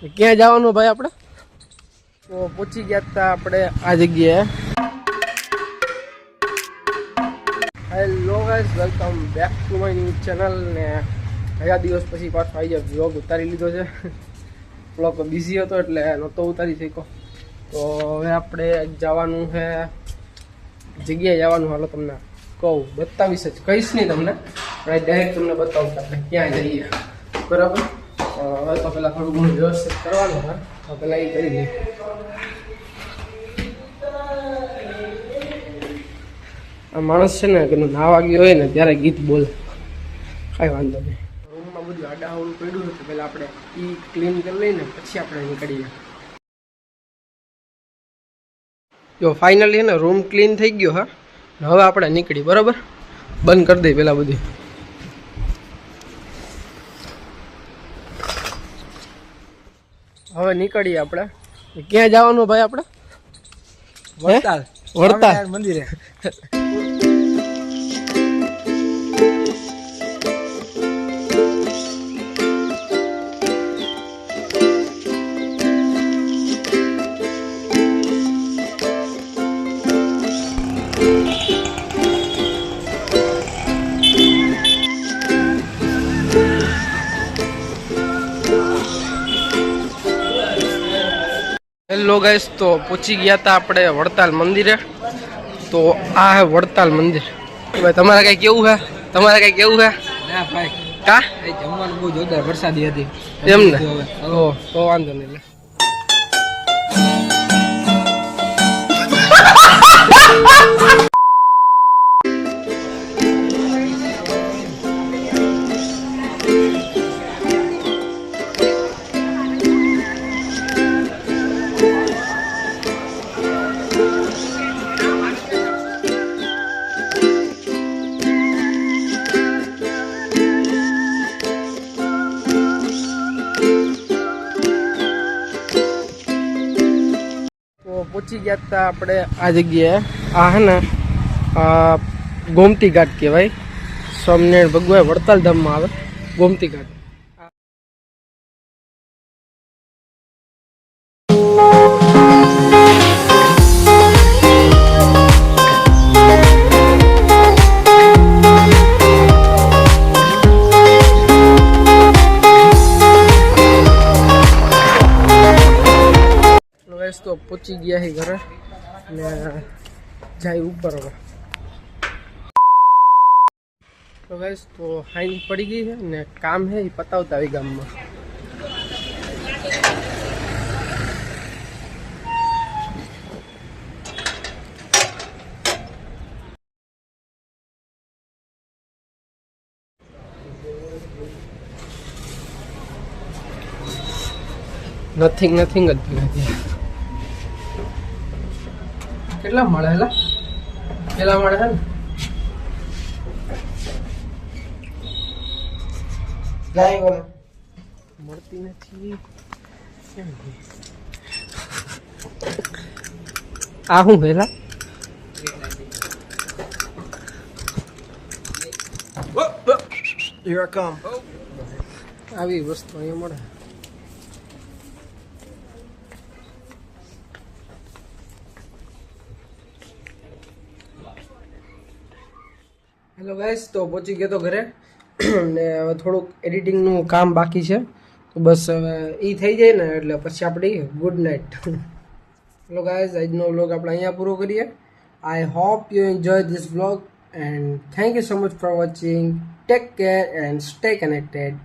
ક્યાં જવાનું ભાઈ આપણે? તો પહોંચી ગયા હતા આપણે આ જગ્યાએ. Hello guys, welcome back to my new channel. ને ઘણા દિવસ પછી પાછો આવી જાય વ્લોગ ઉતારી લીધો છે. વ્લોગ બિઝી હતો એટલે નહોતો ઉતારી શક્યો. તો હવે આપણે જવાનું છે જગ્યાએ જવાનું. હાલો તમને કહું, બતાવીશ જ, કહીશ નહીં તમને, પણ ડાયરેક્ટ તમને બતાવું કે આપણે ક્યાં જઈએ. બરાબર? હવે તો પેલા થોડું ઘણું વ્યવસ્થિત કરવાનું હોય તો પેલા એ કરી લઈએ. આ માણસ છે ને કે નાવા ગયો હોય ને ત્યારે ગીત બોલે, કાંઈ વાંધો નહીં. રૂમમાં બધું આડાહવડું પડ્યું હતું, પહેલાં આપણે એ ક્લીન કરી લઈને પછી આપણે નીકળીએ. જો ફાઇનલી ને રૂમ ક્લીન થઈ ગયો. હા, હવે આપણે નીકળી. બરાબર, બંધ કરી દઈએ પેલા બધી. હવે નીકળીએ આપણે. ક્યાં જવાનું ભાઈ આપણે? વડતાલ. વડતાલ મંદિરે. હેલો ગાઈસ, તો પહોંચી ગયા હતા આપણે વડતાલ મંદિરે. તો આ હે વડતાલ મંદિર. ભાઈ તમારે કઈ કેવું હે? તમારે કઈ કેવું હે? ના ભાઈ, કા જમવાનું બહુ જોરદાર, વરસાદી હતી એમ ને. તો વાંધો નહીં. પહોંચી ગયા હતા આપણે આ જગ્યાએ. આ હે ને ગોમતી ઘાટ કહેવાય. સ્વામિનારાયણ ભગવાન વડતાલ ધામમાં આવે ગોમતી ઘાટ. તો પહોંચી ગયા છે ઘરે ને જાય ઉપર. હવે તો ગાઈસ, તો હાઈન પડી ગઈ છે ને કામ છે એ પતાવતા આવી ગામમાં. નથિંગ જ નથી. કેટલા મળે? પેલા મળે છે ને ગાય મળતી નથી. આ શું પેલા આવી વસ્તુ અહીંયા મળે. હેલો ગાઈસ, તો પહોંચી ગયો તો ઘરે ને હવે થોડુંક એડિટિંગનું કામ બાકી છે. તો બસ હવે એ થઈ જાય ને એટલે પછી આપણે ગુડ નાઇટ. હેલો ગાઈસ, આજનો વ્લોગ આપણે અહીંયા પૂરો કરીએ. I hope you enjoy this vlog and thank you so much for watching. Take care and stay connected.